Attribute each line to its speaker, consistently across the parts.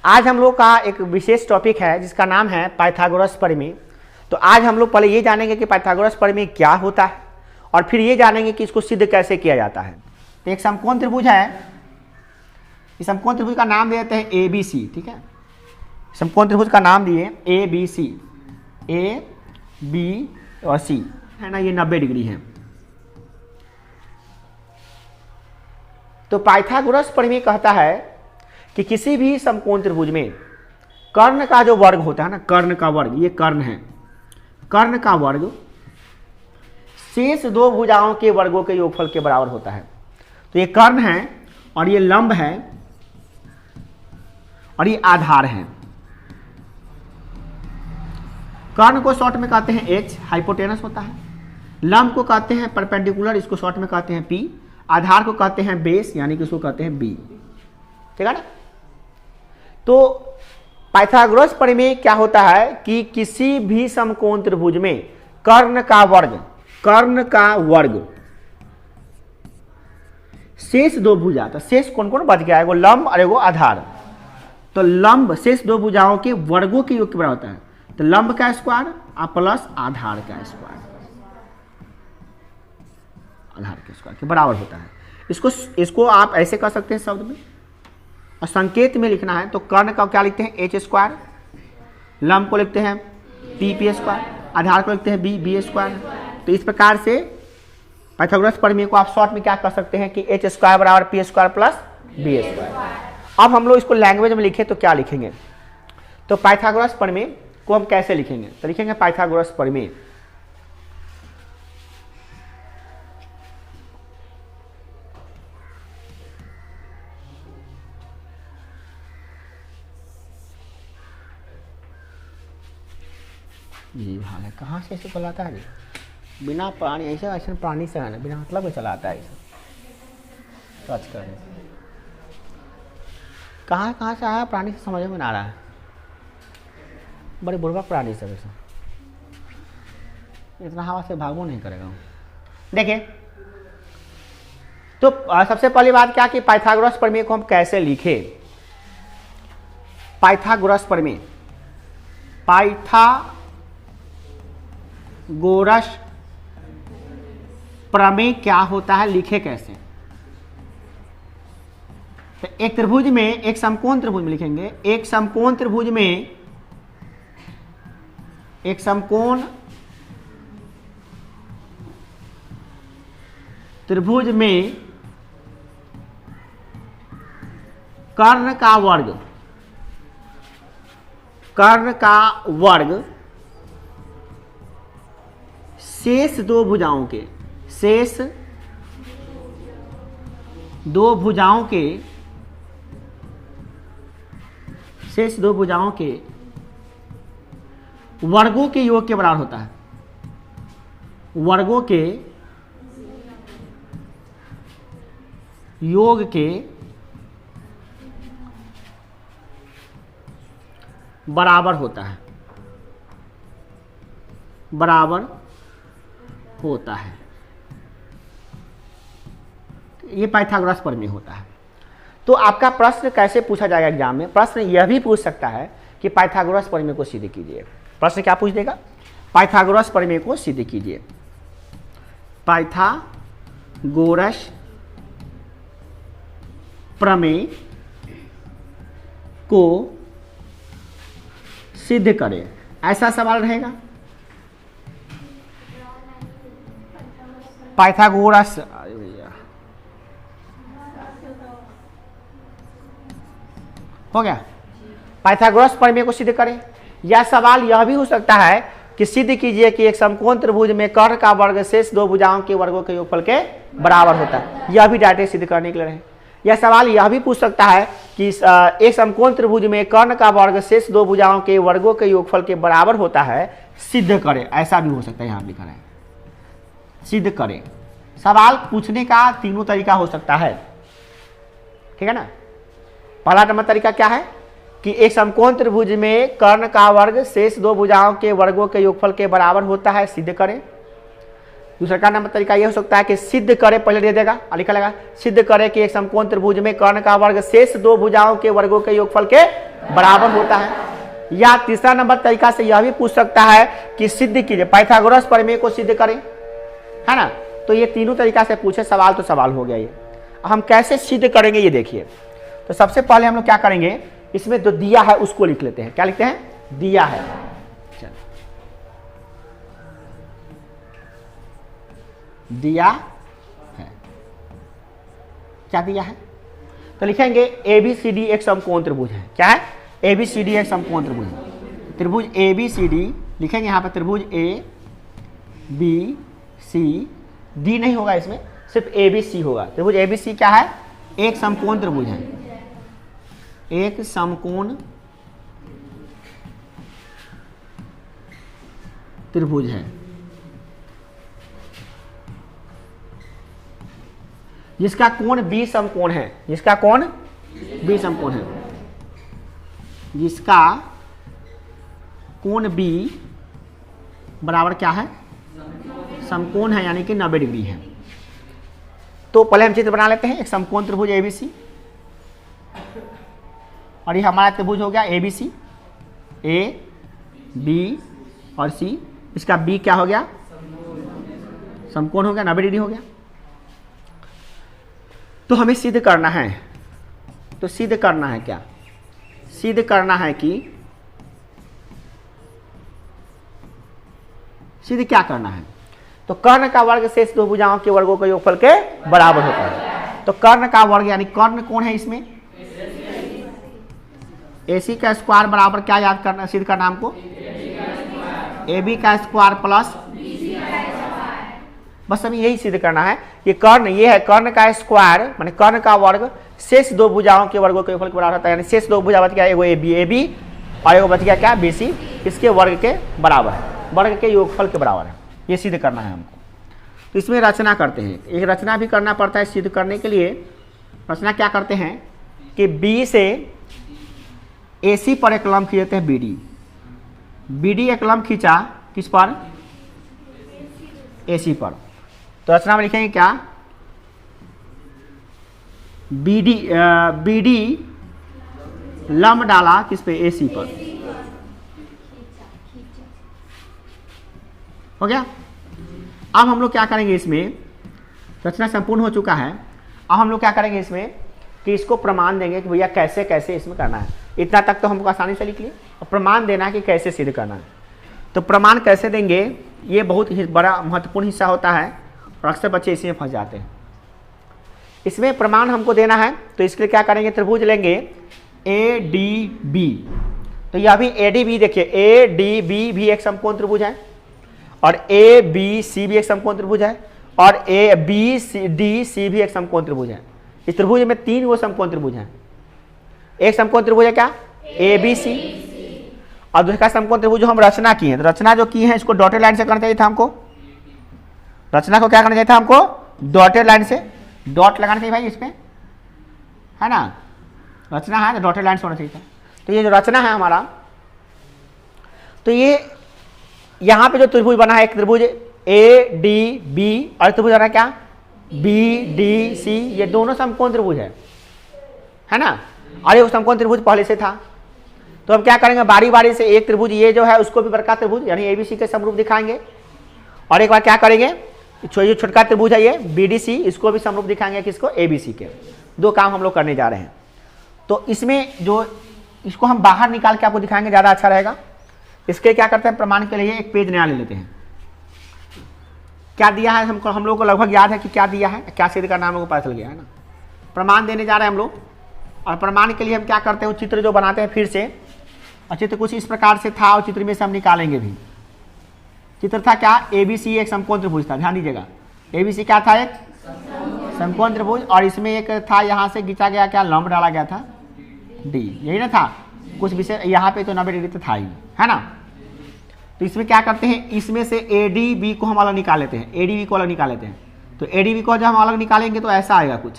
Speaker 1: आज हम लोग का एक विशेष टॉपिक है जिसका नाम है पाइथागोरस प्रमेय। तो आज हम लोग पहले ये जानेंगे कि पाइथागोरस प्रमेय क्या होता है और फिर ये जानेंगे कि इसको सिद्ध कैसे किया जाता है। तो एक समकोण त्रिभुज है, इस समकोण त्रिभुज का नाम दे देते हैं ए बी सी। ठीक है, समकोण त्रिभुज का नाम दिए A B C, A B और सी है ना, ये 90 डिग्री है। तो पाइथागोरस प्रमेय कहता है कि किसी भी समकोण त्रिभुज में कर्ण का जो वर्ग होता है ना, कर्ण का वर्ग, ये कर्ण है, कर्ण का वर्ग शेष दो भुजाओं के वर्गों के योगफल के बराबर होता है। तो ये कर्ण है और ये लंब है और ये आधार है। कर्ण को शॉर्ट में कहते हैं एच, हाइपोटेनस होता है। लंब को कहते हैं परपेंडिकुलर, इसको शॉर्ट में कहते हैं पी। आधार को कहते हैं बेस, यानी कि इसको कहते हैं बी। ठीक है ना। तो पाइथागोरस प्रमेय क्या होता है कि किसी भी समकोण त्रिभुज में कर्ण का वर्ग, कर्ण का वर्ग शेष दो भुजा, तो शेष कौन कौन बच गया, एगो लंब और एगो आधार। तो लंब शेष दो भुजाओं के वर्गों के योग के बराबर होता है। तो लंब का स्क्वायर और प्लस आधार का स्क्वायर, आधार के स्क्वायर के बराबर होता है। इसको आप ऐसे कर सकते हैं शब्द में, और संकेत में लिखना है तो कर्ण का क्या लिखते हैं एच स्क्वायर, लंब को लिखते हैं पी स्क्वायर, आधार को लिखते हैं बी स्क्वायर। तो इस प्रकार से पाइथागोरस प्रमेय को आप शॉर्ट में क्या कर सकते हैं कि एच स्क्वायर बराबर P square plus B square. अब हम लोग इसको लैंग्वेज में लिखें तो क्या लिखेंगे, तो पाइथागोरस प्रमेय को हम कैसे लिखेंगे, तो लिखेंगे पाइथागोरस प्रमेय ये हाल है, कहाँ से ऐसे चलाता है, बिना प्राणी ऐसे ऐसे प्राणी से है ना, बिना मतलब चलाता है ऐसे टच करने से। कहाँ से आया प्राणी से समझ में ना आ रहा है, बड़े बुर्बक प्राणी से वैसे, इतना हवा से भागो नहीं करेगा। देखिए तो सबसे पहली बात क्या कि पाइथागोरस प्रमेय को हम कैसे लिखे। पाइथागोरस प्रमेय, पाइथागोरस प्रमेय क्या होता है, लिखे कैसे। तो एक त्रिभुज में, एक समकोण त्रिभुज में लिखेंगे, एक समकोण त्रिभुज में, एक समकोण त्रिभुज में कर्ण का वर्ग, कर्ण का वर्ग शेष दो भुजाओं के, शेष दो भुजाओं के, शेष दो भुजाओं के वर्गों के योग के बराबर होता है। वर्गों के योग के बराबर होता है, बराबर होता है। ये पाइथागोरस प्रमेय होता है। तो आपका प्रश्न कैसे पूछा जाएगा एग्जाम में, प्रश्न यह भी पूछ सकता है कि पाइथागोरस प्रमेय को सिद्ध कीजिए। प्रश्न क्या पूछ देगा, पाइथागोरस प्रमेय को सिद्ध कीजिए। पाइथागोरस प्रमेय को सिद्ध करें, ऐसा सवाल रहेगा। पाइथागोरस, हो गया, पाइथागोरस प्रमेय को सिद्ध करें। या सवाल यह भी हो सकता है कि सिद्ध कीजिए कि एक समकोण त्रिभुज में कर्ण का वर्ग शेष दो भुजाओं के वर्गों के योगफल के बराबर होता है। यह भी डायरेक्ट सिद्ध करने के लिए रहे। यह सवाल यह भी पूछ सकता है कि एक समकोण त्रिभुज में कर्ण का वर्ग शेष दो भुजाओं के वर्गों के योगफल के बराबर होता है, सिद्ध करें, ऐसा भी हो सकता है। यहाँ लिखा है सिद्ध करें। सवाल पूछने का तीनों तरीका हो सकता है, ठीक है ना। पहला नंबर तरीका क्या है कि एक समकोण त्रिभुज में कर्ण का वर्ग शेष दो भुजाओं के वर्गों के योगफल के बराबर होता है, सिद्ध करें। दूसरा नंबर तरीका यह हो सकता है कि सिद्ध करे, पहले दे देगा और लिखा लगा सिद्ध करे कि एक समकोण त्रिभुज में कर्ण का वर्ग शेष दो भुजाओं के वर्गों के योगफल के बराबर होता है। या तीसरा नंबर तरीका से यह भी पूछ सकता है कि सिद्ध कीजिए, पाइथागोरस प्रमेय को सिद्ध करें, है ना। तो ये तीनों तरीका से पूछे सवाल तो सवाल हो गया। ये हम कैसे सिद्ध करेंगे ये देखिए। तो सबसे पहले हम लोग क्या करेंगे, इसमें जो दिया है उसको लिख लेते हैं। क्या लिखते हैं, दिया है। दिया है, क्या दिया है, तो लिखेंगे ABCD एक समकोण त्रिभुज है। क्या है, ABCD एक समकोण त्रिभुज है। त्रिभुज ABCD लिखेंगे यहाँ पर, त्रिभुज ABCD नहीं होगा, इसमें सिर्फ ABC होगा। त्रिभुज ABC क्या है, एक समकोण त्रिभुज है, एक समकोण त्रिभुज है जिसका कोण B समकोण है, जिसका कोण B समकोण है, जिसका कोण B बराबर क्या है, समकोण है, यानी कि 90 डिग्री है। तो पहले हम चित्र बना लेते हैं, एक समकोण त्रिभुज ABC, और ये हमारा त्रिभुज हो गया ABC, A B और C। इसका B क्या हो गया, समकोण हो गया, 90 डिग्री हो गया। तो हमें सिद्ध करना है, तो सिद्ध करना है क्या, सिद्ध करना है कि सिद्ध क्या करना है, तो कर्ण का वर्ग शेष दो भुजाओं के वर्गों के योगफल के बराबर होता है। तो कर्ण का वर्ग यानी कर्ण कौन है इसमें, AC का स्क्वायर बराबर क्या याद करना, सिद्ध करना हमको, AB का स्क्वायर प्लस, बस हमें यही सिद्ध करना है कि कर्ण ये है, कर्ण का स्क्वायर माने कर्ण का वर्ग शेष दो भुजाओं के वर्गों के योगफल के बराबर होता है। यानी शेष दो भुजा बच गया, एगो AB और एगो बच गया क्या BC, इसके वर्ग के बराबर है, वर्ग के योगफल के बराबर है। ये सिद्ध करना है हमको। तो इसमें रचना करते हैं, एक रचना भी करना पड़ता है सिद्ध करने के लिए। रचना क्या करते हैं कि B से AC पर एक लंब खींचते हैं BD एक लंब खींचा किस पर, AC पर। तो रचना में लिखेंगे क्या, BD लंब डाला किस पे, AC पर, हो गया। अब हम लोग क्या करेंगे, इसमें रचना संपूर्ण हो चुका है। अब हम लोग क्या करेंगे इसमें कि इसको प्रमाण देंगे कि भैया कैसे कैसे इसमें करना है। इतना तक तो हमको आसानी से लिख लिए, और प्रमाण देना है कि कैसे सिद्ध करना है। तो प्रमाण कैसे देंगे, ये बहुत ही बड़ा महत्वपूर्ण हिस्सा होता है और अक्सर बच्चे इसी में फंस जाते हैं। इसमें प्रमाण हमको देना है, तो इसके लिए क्या करेंगे, त्रिभुज लेंगे ADB। तो यह भी ADB देखिए, ADB भी एक समकोण त्रिभुज है, और ABC भी एक समकोण त्रिभुज है, और ABCDC भी एक समकोण त्रिभुज है। इस त्रिभुज में 3 वो समकोण त्रिभुज हैं। एक समकोण त्रिभुज है क्या, ABC, और दूसरा समकोण त्रिभुज जो हम रचना की है, तो रचना जो की है इसको डॉटेड लाइन से करना चाहिए था हमको। रचना को क्या करना चाहिए था हमको, डॉटेड लाइन से, डॉट लगाना चाहिए भाई इसमें, है ना। रचना है तो डॉटेड लाइन से होना चाहिए था। तो ये जो रचना है हमारा, तो ये यहाँ पे जो त्रिभुज बना है, एक त्रिभुज ADB और त्रिभुज बना क्या BDC, ये दोनों समकोण त्रिभुज है ना। और ये समकोण त्रिभुज पहले से था। तो हम क्या करेंगे, बारी बारी से एक त्रिभुज ये जो है उसको भी बड़का त्रिभुज यानी ABC के समरूप दिखाएंगे, और एक बार क्या करेंगे, जो छोटका त्रिभुज है ये BDC, इसको भी समरूप दिखाएंगे किसको, ABC के। दो काम हम लोग करने जा रहे हैं। तो इसमें जो इसको हम बाहर निकाल के आपको दिखाएंगे, ज़्यादा अच्छा रहेगा। इसके क्या करते हैं, प्रमाण के लिए एक पेज नया ले लेते हैं। क्या दिया है हमको, हम लोग को लगभग याद है कि क्या दिया है, क्या सिद्ध करना हम लोग को पता चल गया है ना। प्रमाण देने जा रहे हैं हम लोग, और प्रमाण के लिए हम क्या करते हैं, वो चित्र जो बनाते हैं फिर से, और चित्र कुछ इस प्रकार से था, और चित्र में से हम निकालेंगे भी। चित्र था क्या, ABC एक समकोण त्रिभुज था, ध्यान दीजिएगा। ABC क्या था, एक समकोण त्रिभुज, और इसमें एक था यहाँ से खींचा गया क्या, लंब डाला गया था D, यही ना था। कुछ विषय यहाँ पे तो 90 डिग्री तो था ही, है ना। तो इसमें क्या करते हैं, इसमें से ADB को हम अलग निकाल लेते हैं, ADB को अलग निकाल लेते हैं। तो ADB को जब हम अलग निकालेंगे तो ऐसा आएगा कुछ,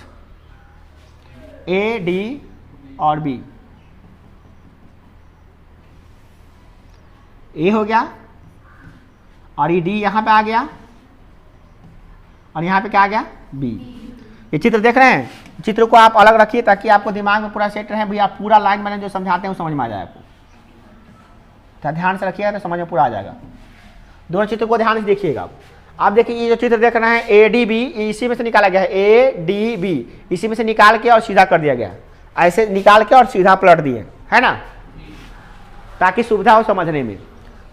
Speaker 1: AD और B, A हो गया, और ये D यहाँ पे आ गया, और यहाँ पे क्या आ गया बी। ये चित्र देख रहे हैं, चित्र को आप अलग रखिए ताकि आपको दिमाग में पूरा सेट रहे, भैया पूरा लाइन मैंने जो समझाते हैं वो समझ में आ जाए आपको। तो ध्यान से रखिएगा तो समझ में पूरा आ जाएगा। दोनों चित्र को ध्यान से देखिएगा। आप देखिए ये जो चित्र देख रहे हैं ए डी बी, इसी में से निकाला गया है, ए डी बी इसी में से निकाल के और सीधा कर दिया गया, ऐसे निकाल के और सीधा पलट दिए, है ना, ताकि सुविधा हो समझने में।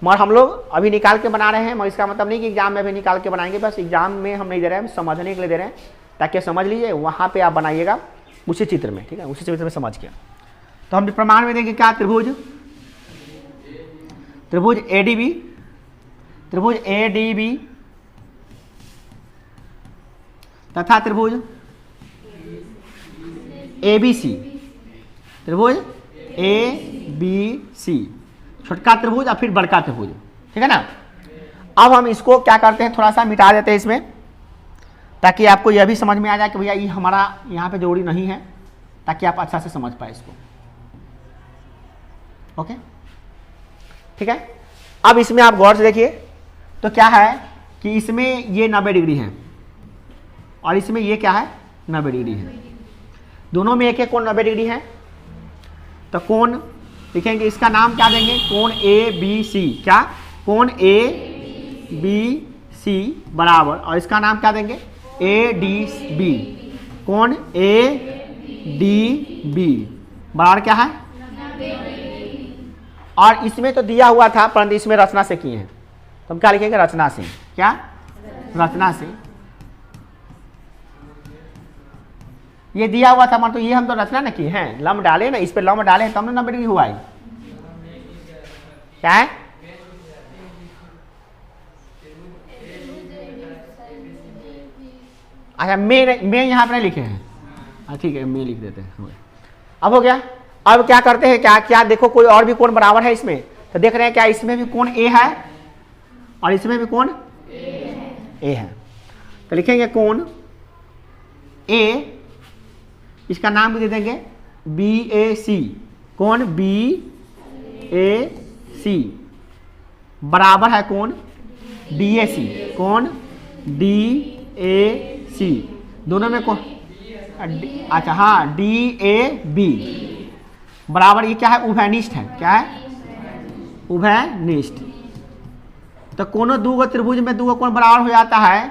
Speaker 1: मगर हम लोग अभी निकाल के बना रहे हैं, मगर इसका मतलब नहीं कि एग्जाम में भी निकाल के बनाएंगे, बस एग्जाम में हम नहीं दे रहे हैं, हम समझने के लिए दे रहे हैं, ताकि समझ लीजिए वहाँ पे आप बनाइएगा उसी चित्र में, ठीक है, उसी चित्र में समझ के। तो हम प्रमाण में देंगे क्या, त्रिभुज ए डी बी, त्रिभुज ए डी बी तथा त्रिभुज ए बी सी, त्रिभुज ए बी सी, छोटका त्रिभुज और फिर बड़का त्रिभुज, ठीक है ना। अब हम इसको क्या करते हैं, थोड़ा सा मिटा देते हैं इसमें, ताकि आपको यह भी समझ में आ जाए कि भैया ये हमारा यहाँ पे जरूरी नहीं है, ताकि आप अच्छा से समझ पाए इसको। ओके, ठीक है। अब इसमें आप गौर से देखिए तो क्या है कि इसमें ये 90 डिग्री है और इसमें ये क्या है 90 डिग्री है, दोनों में एक एक कोण 90 डिग्री है। तो कोण लिखेंगे, इसका नाम क्या देंगे, कोण ए बी सी, क्या, कोण ए बी सी बराबर, और इसका नाम क्या देंगे ए डी बी, कोण ए डी बी बराबर क्या है। और इसमें तो दिया हुआ था परंतु इसमें रचना से किए हैं, तो हम क्या लिखेंगे, रचना से, क्या, रचना से। ये दिया हुआ था मतलब ये हम तो रचना ना किए हैं, लंब डाले ना, इस पे लंब डाले तब ना 90 डिग्री हुआ है, क्या है, अच्छा मैं यहाँ पे नहीं लिखे हैं, ठीक है मैं लिख देते हैं। अब हो गया। अब क्या करते हैं, क्या क्या देखो कोई और भी कोण बराबर है इसमें, तो देख रहे हैं क्या इसमें भी कोण ए है और इसमें भी कोण ए है, तो लिखेंगे कोण ए, इसका नाम भी दे देंगे बी ए सी, कोण बी ए सी बराबर है कोण डी ए सी, कोण डी ए सी, दोनों में कोण, अच्छा हाँ डी ए बी बराबर, ये क्या है उभयनिष्ठ है, क्या है उभयनिष्ठ। तो कोनो दो त्रिभुज में दो कोण बराबर हो जाता है,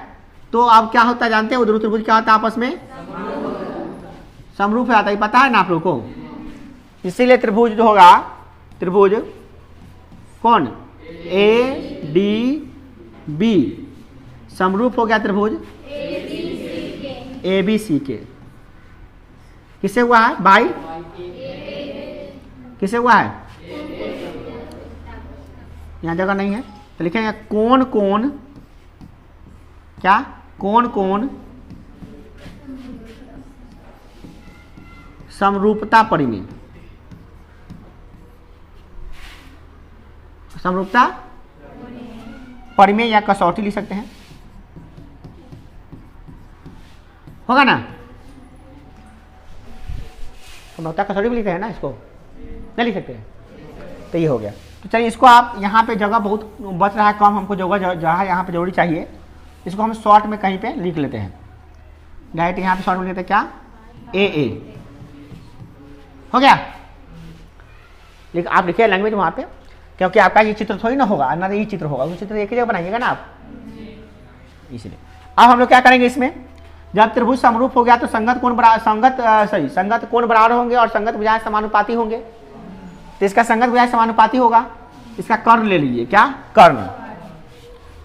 Speaker 1: तो अब क्या होता है जानते हैं, दोनों त्रिभुज क्या होता है आपस में समरूप हो जाता है, पता है ना आप लोग को। इसीलिए त्रिभुज जो होगा, त्रिभुज कौन ए डी बी समरूप हो गया त्रिभुज ए बी सी के, किससे हुआ है भाई, किससे हुआ है, यहाँ जगह नहीं है तो लिखेंगे कोण कोण, क्या, कोण कोण समरूपता परिमेय, समरूपता परिमेय या कसौटी लिख सकते हैं, होगा ना, समरूपता कसौटी भी लिखते हैं ना, इसको नहीं लिख सकते हैं, तो ये हो गया। तो चलिए इसको आप यहाँ पे जगह बहुत बच रहा है कम, हमको जगह जहाँ यहाँ पे जरूरी चाहिए, इसको हम शॉर्ट में कहीं पे लिख लेते हैं, डायरेक्ट यहाँ पे शॉर्ट में लेते हैं क्या, ए हो गया। आप लिखिए लैंग्वेज वहाँ पे, क्योंकि आपका ये चित्र थोड़ी ना होगा, ना ये चित्र होगा, वो चित्र एक ही जगह बनाइएगा ना आप, इसलिए। अब हम लोग क्या करेंगे इसमें, जब त्रिभुज समरूप हो गया तो संगत कोण संगत कोण बराबर होंगे और संगत भुजाएं समानुपाती होंगे, तो इसका संगत भुजाएं समानुपाती होगा, इसका कर्ण ले लीजिए, क्या, कर्ण,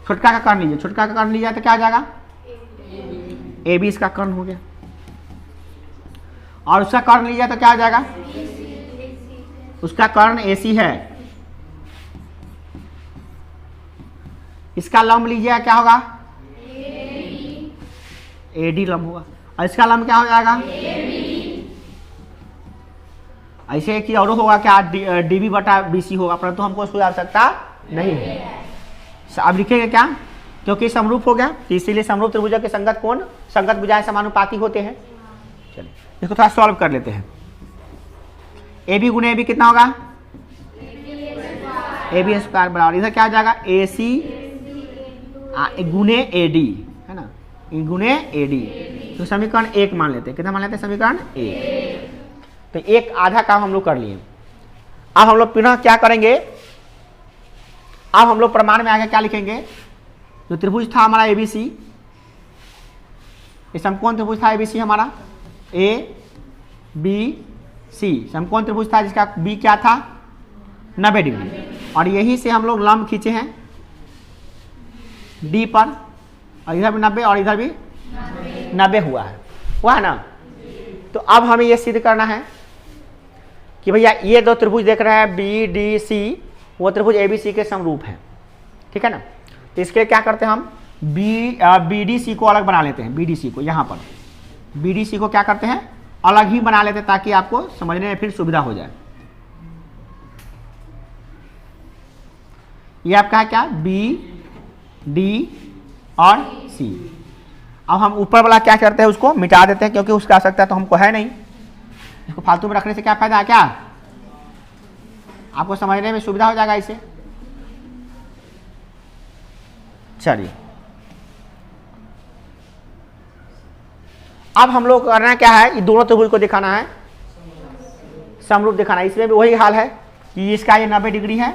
Speaker 1: छोटका का कर्ण लीजिए, छोटका का कर्ण लीजिए तो क्या आ जाएगा ए बी, इसका कर्ण हो गया, और उसका कर्ण लीजिए तो क्या आ जाएगा, उसका कर्ण ए सी है, इसका लंब लीजिए क्या होगा ए डी लंब होगा, और इसका लंब क्या हो जाएगा, ऐसे एक और होगा क्या, डी बी बटा बी सी होगा, परंतु हमको उसकी आवश्यकता नहीं है। अब लिखेंगे क्या, क्योंकि समरूप हो गया तो इसीलिए समरूप त्रिभुजों के संगत कोण संगत भुजाएं समानुपाती होते हैं। चलिए इसको थोड़ा सॉल्व कर लेते हैं। ए बी गुणे ए बी कितना होगा, ए बी स्क्वायर बराबर, इधर क्या आ जाएगा ए सी गुणे ए डी, है ना, ई गुणे AD, तो समीकरण 1 मान लेते हैं। कितना मान लेते हैं? समीकरण 1। तो एक आधा काम हम लोग कर लिए। अब हम लोग पुनः क्या करेंगे? अब हम लोग प्रमाण में आगे क्या लिखेंगे? जो त्रिभुज था हमारा ABC, ये समकोण त्रिभुज था ABC हमारा ABC, समकोण त्रिभुज था जिसका B क्या था? 90 डिग्री, और यहीं से हम लोग लंब खींचे हैं D पर, और इधर भी 90 और इधर भी 90 हुआ है ना। तो अब हमें यह सिद्ध करना है कि भैया ये दो त्रिभुज देख रहे हैं BDC, वो त्रिभुज ABC के समरूप है, ठीक है ना। तो इसके लिए क्या करते हैं हम? BDC को अलग बना लेते हैं। BDC को यहाँ पर BDC को क्या करते हैं? अलग ही बना लेते हैं, ताकि आपको समझने में फिर सुविधा हो जाए। ये आपका है क्या? B, D और C। अब हम ऊपर वाला क्या करते हैं? उसको मिटा देते हैं, क्योंकि उसका आवश्यकता तो हमको है नहीं। इसको फालतू में रखने से क्या फायदा है? क्या आपको समझने में सुविधा हो जाएगा इसे। चलिए, अब हम लोग करना क्या है? ये दोनों त्रिभुज को दिखाना है, समरूप दिखाना है। इसमें भी वही हाल है कि इसका ये 90 डिग्री है,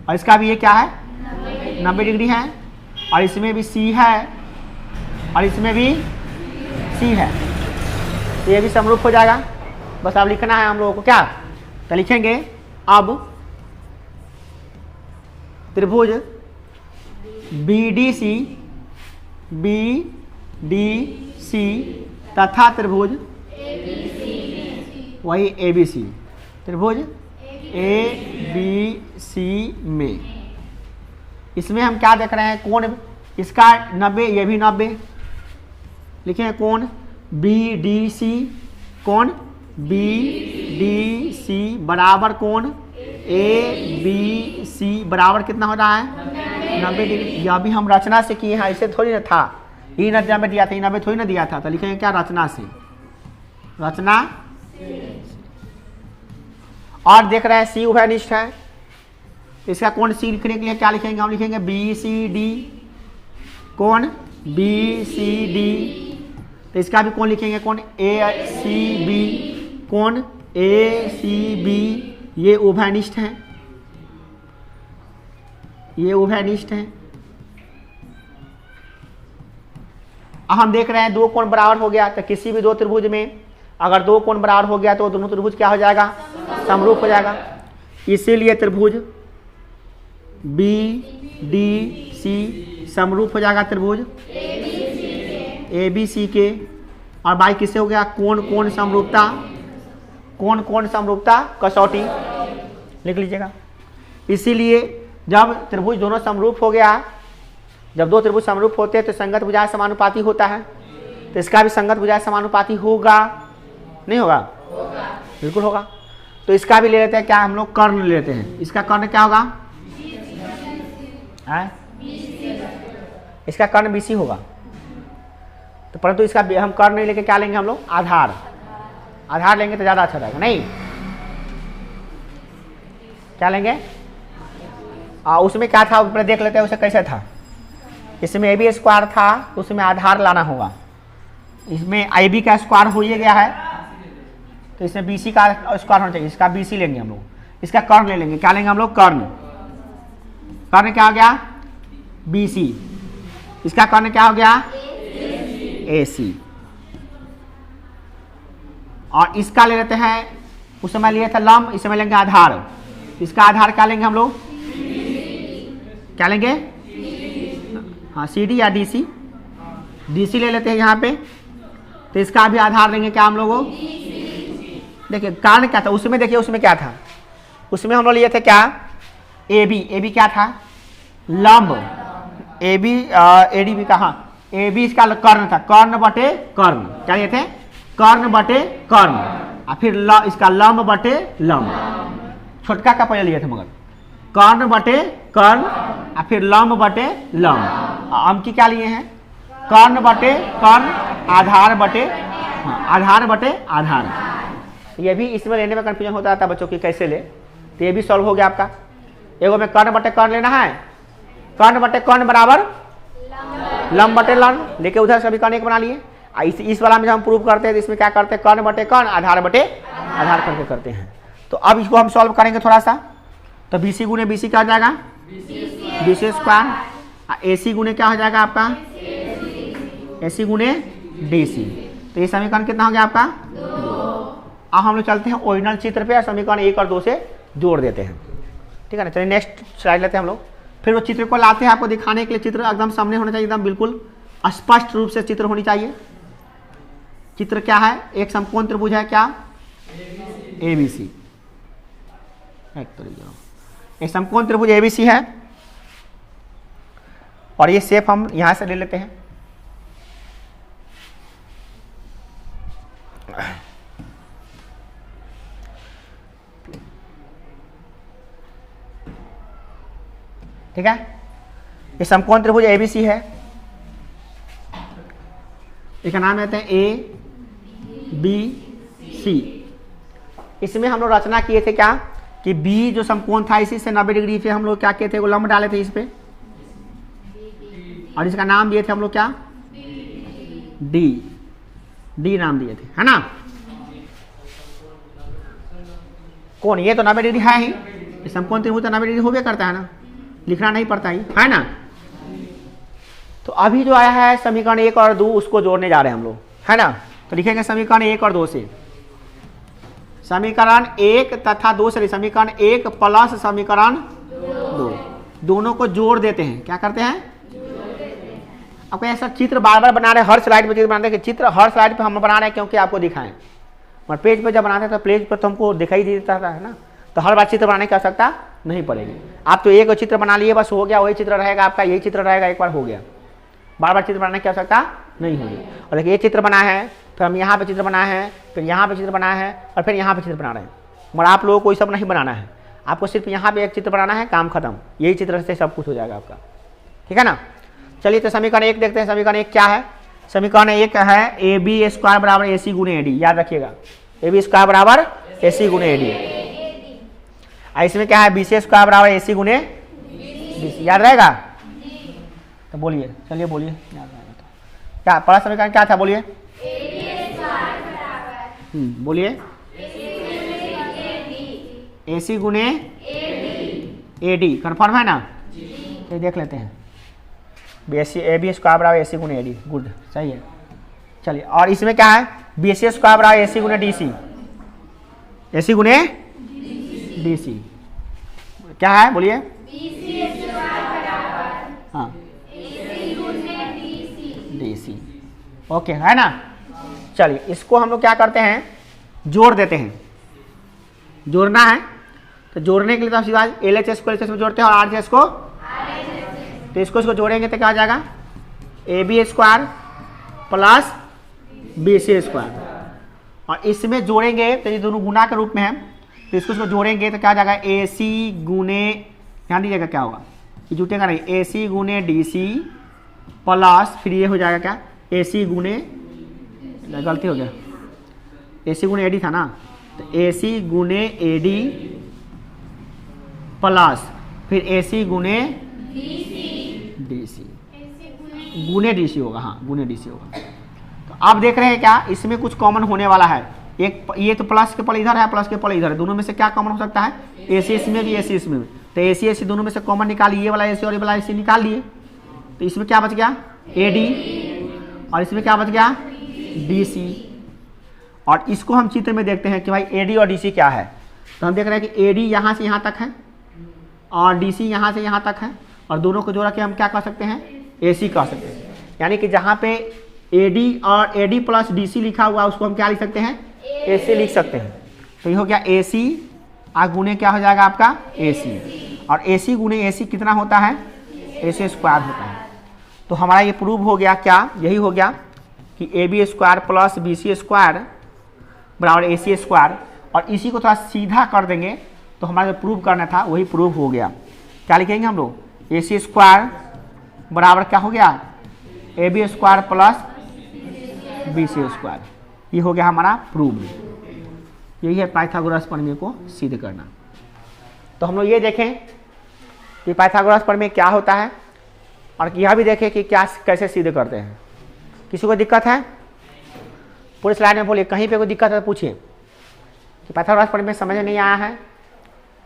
Speaker 1: और इसका भी ये क्या है? 90 डिग्री है, और इसमें भी C है, और इसमें भी C है। तो ये भी समरूप हो जाएगा। बस अब लिखना है हम लोगों को क्या? तो लिखेंगे अब त्रिभुज BDC तथा त्रिभुज वही ABC, त्रिभुज ABC में, इसमें हम क्या देख रहे हैं? कोण इसका 90, ये भी 90। लिखें कोण BDC, कोण BDC बराबर कोण ABC बराबर कितना हो रहा है? 90 डिग्री। यह भी हम रचना से किए हैं, ऐसे थोड़ी ना था। ये 90 दिया था, 90 थोड़ी ना दिया था। तो लिखेंगे क्या? रचना से, रचना। और देख रहे हैं C उभयनिष्ठ है, इसका कोण C लिखने के लिए क्या लिखेंगे? हम लिखेंगे BCD, कोण BCD। तो इसका भी कोण लिखेंगे, कोण ACB, कोण ACB। ये उभयनिष्ठ है, ये उभयनिष्ठ है। अब हम देख रहे हैं दो कोण बराबर हो गया। तो किसी भी दो त्रिभुज में अगर दो कोण बराबर हो गया तो दोनों त्रिभुज क्या हो जाएगा? समरूप हो जाएगा। इसीलिए त्रिभुज BDC समरूप हो जाएगा त्रिभुज ABC के। और बाई किससे हो गया? कोण कोण समरूपता, कोण कोण समरूपता कसौटी लिख लीजिएगा। इसीलिए जब त्रिभुज दोनों समरूप हो गया, जब दो त्रिभुज समरूप होते हैं तो संगत भुजाएं समानुपाती होता है। तो इसका भी संगत भुजाएं समानुपाती होगा, नहीं होगा? बिल्कुल होगा। तो इसका भी ले लेते हैं क्या? हम लोग कर्ण ले लेते हैं। इसका कर्ण क्या होगा? इसका कर्ण BC होगा। तो परंतु इसका हम कर्ण नहीं लेके क्या लेंगे? हम लोग आधार, आधार लेंगे तो ज्यादा अच्छा रहेगा। नहीं, क्या लेंगे? उसमें क्या था ऊपर देख लेते हैं, उसे कैसे था। इसमें AB स्क्वायर था, उसमें आधार लाना होगा। इसमें IB का स्क्वायर हो ही गया है, तो इसमें BC का स्क्वायर होना चाहिए। इसका BC लेंगे हम लोग, इसका कर्ण ले लेंगे। क्या लेंगे हम लोग? कर्ण। कर्ण क्या हो गया? BC। इसका कर्ण क्या हो गया? AC। और इसका ले लेते हैं, उस समय लिए था लंब, इस समय लेंगे आधार। इसका आधार क्या लेंगे हम लोग? क्या लेंगे? हाँ, CD या DC। DC ले लेते हैं यहाँ पे। तो इसका भी आधार लेंगे क्या हम लोगों? देखिए कारण क्या था उसमें, देखिए उसमें क्या था, उसमें हम लोग लिए थे क्या? AB क्या था? लंब। AB ADB का, हाँ AB इसका कर्ण था, कर्ण बटे कर्ण। क्या लिए थे? कर्ण बटे कर्ण। और फिर इसका लंब बटे लंब। छोटका का पहले लिए थे, मगर कर्ण बटे कर्ण और फिर लंब बटे लंब। हम की क्या लिए हैं? कर्ण बटे कर्ण, आधार बटे, हाँ आधार बटे आधार। ये भी इसमें लेने में कंफ्यूजन होता था बच्चों की, कैसे ले। तो ये भी सॉल्व हो गया आपका। एगो में कर्ण बटे कर्ण लेना है, कर्ण बटे कर्ण बराबर लंब बटे लंब, लेके उधर समीकरण 1 बना लिए। इस वाला में जब हम प्रूव करते हैं तो इसमें क्या करते हैं, कर्ण बटे कर्ण, आधार बटे आधार करके करते हैं। तो अब इसको हम सॉल्व करेंगे थोड़ा सा। तो BC गुने BC क्या हो जाएगा, BC स्क्वायर। AC गुने क्या हो जाएगा आपका, AC गुने DC। तो ये समीकरण कितना हो गया आपका, 2। अब हम लोग चलते हैं ओरिजिनल चित्र पे, समीकरण 1 और 2 से जोड़ देते हैं। ठीक है ना, चलिए नेक्स्ट स्लाइड लेते हैं हम लोग। फिर वो चित्र को लाते हैं आपको दिखाने के लिए। चित्र एकदम सामने होना चाहिए, एकदम बिल्कुल स्पष्ट रूप से चित्र होनी चाहिए। चित्र क्या है, एक समकोण त्रिभुज है, क्या, ABC। एक समकोण त्रिभुज ABC है और ये शेप हम यहां से ले लेते हैं। ठीक है, ये समकोण त्रिभुज ABC है। इसका नाम लेते हैं ABC। इसमें हम लोग रचना किए थे क्या कि B जो समकोण था इसी से 90 डिग्री पे हम लोग क्या किए थे, वो लंब डाले थे इस पे, और इसका नाम दिए थे हम लोग क्या, D नाम दिए थे, है ना। कौन, ये तो 90 डिग्री है ही, समकोण त्रिभुज तो 90 डिग्री हो गया करता है ना, लिखना नहीं पड़ता ही, है ना। तो अभी जो आया है समीकरण 1 और 2 उसको जोड़ने जा रहे हैं हम लोग, है ना। तो लिखेंगे समीकरण 1 और 2 से, समीकरण 1 तथा 2 से, समीकरण 1 प्लस समीकरण 2, दोनों को जोड़ देते हैं। क्या करते हैं, आपको ऐसा चित्र बार बार बना रहे हैं, हर स्लाइड में चित्र बनाते हैं। चित्र हर स्लाइड पे हम बना रहे हैं क्योंकि आपको दिखाएं, और पेज पे जब बनाते हैं तो पेज पर तो हमको दिखाई देता है ना, तो हर बार चित्र बनाने की आवश्यकता नहीं पड़ेगी। आप तो एक चित्र बना लिए बस हो गया, वही चित्र रहेगा आपका, यही चित्र रहेगा, एक बार हो गया, बार बार चित्र बनाने की आवश्यकता नहीं होगी। और देखिए ये चित्र बना है, फिर हम यहाँ पे चित्र बनाए हैं, फिर यहाँ पे चित्र बनाए हैं, और फिर यहाँ पे चित्र बना रहे हैं। मगर आप लोगों को ये सब नहीं बनाना है, आपको सिर्फ यहाँ पे एक चित्र बनाना है, काम खत्म। यही चित्र से सब कुछ हो जाएगा आपका, ठीक है ना। चलिए तो समीकरण 1 देखते हैं। समीकरण 1 क्या है, समीकरण 1 है AB स्क्वायर बराबर AC गुने AD। याद रखिएगा, AB स्क्वायर बराबर AC गुने AD। इसमें क्या है, BC स्क्वायर बराबर AC गुने BC। याद रहेगा, तो बोलिए, चलिए बोलिए, याद रहेगा तो क्या पहला समीकरण क्या था, बोलिए, बोलिए, AC गुने AD। कन्फर्म है ना, तो देख लेते हैं। AB स्क्वायर बराबर AC गुने AD, गुड, सही है। चलिए, और इसमें क्या है, BC स्क्वायर बराबर AC गुने DC, AC गुने DC। क्या है, बोलिए, हाँ, DC। ओके, है ना। चलिए इसको हम लोग क्या करते हैं, जोड़ देते हैं। जोड़ना है तो जोड़ने के लिए तो हम सीधा LHS को LHS में जोड़ते हैं और RHS को, तो इसको जोड़ेंगे तो क्या हो जाएगा, AB square plus BC square. और इसमें जोड़ेंगे तो ये दोनों गुना के रूप में है, तो इसको जोड़ेंगे तो क्या हो जाएगा, AC गुने, ध्यान दीजिएगा क्या होगा, ये जुटेगा नहीं, AC गुने DC प्लस, फिर ये हो जाएगा क्या, AC गुने, गलती हो गया, AC गुने AD था ना, तो AC गुने AD प्लस फिर AC गुने DC, गुने DC होगा, हाँ गुने DC होगा। तो आप देख रहे हैं क्या, इसमें कुछ कॉमन होने वाला है। एक ये तो प्लस के पल इधर है, प्लस के पल इधर है, दोनों में से क्या कॉमन हो सकता है, AC इसमें भी, AC इसमें भी। तो AC AC दोनों में से कॉमन निकालिए, ये वाला AC और ये वाला AC निकाल लिए, तो इसमें क्या बच गया, AD, और इसमें क्या बच गया, DC। और इसको हम चित्र में देखते हैं कि भाई AD और DC क्या है। तो हम देख रहे हैं कि AD यहाँ से यहाँ तक है और DC यहाँ से यहाँ तक है, और दोनों को जोड़ा के हम क्या कर सकते हैं, AC कह सकते हैं। यानी कि जहाँ पे AD और AD प्लस DC लिखा हुआ उसको हम क्या लिख सकते हैं, AC लिख सकते हैं। तो ये हो गया AC, गुने क्या हो जाएगा आपका AC, और AC गुने AC कितना होता है, AC स्क्वायर होता है। तो हमारा ये प्रूव हो गया, क्या यही हो गया कि AB square plus BC square बराबर AC स्क्वायर। और इसी को थोड़ा सीधा कर देंगे तो हमारा जो प्रूव करना था वही प्रूव हो गया। क्या लिखेंगे हम लोग, AC स्क्वायर बराबर क्या हो गया, AB square plus BC square. ये हो गया हमारा प्रूव। यही है पाइथागोरस प्रमेय को सिद्ध करना। तो हम लोग ये देखें कि पाइथागोरस प्रमेय क्या होता है। और यह भी देखें कि क्या कैसे सिद्ध करते हैं। किसी को दिक्कत है पूरे स्लाइड में बोलिए, कहीं पे कोई दिक्कत है तो पूछिए कि पाइथागोरस प्रमेय में समझ में नहीं आया है,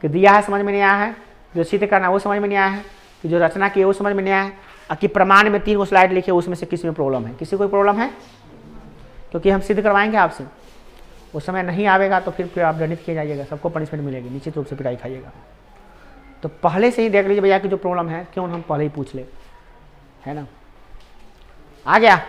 Speaker 1: कि दिया है समझ में नहीं आया है, जो सिद्ध करना वो समझ में नहीं आया है, कि जो रचना की है वो समझ में नहीं आया है, और कि प्रमाण में 3 स्लाइड लिखे उसमें से किसी में प्रॉब्लम है। किसी कोई प्रॉब्लम है? क्योंकि हम सिद्ध करवाएंगे आपसे, उस समय नहीं आवेगा तो फिर आप दंडित किए जाइएगा, सबको पनिशमेंट मिलेगी, निश्चित रूप से पिटाई खाइएगा। तो पहले से ही देख लीजिए भैया कि जो प्रॉब्लम है क्यों हम पहले ही पूछ ले, है ना। आ गया।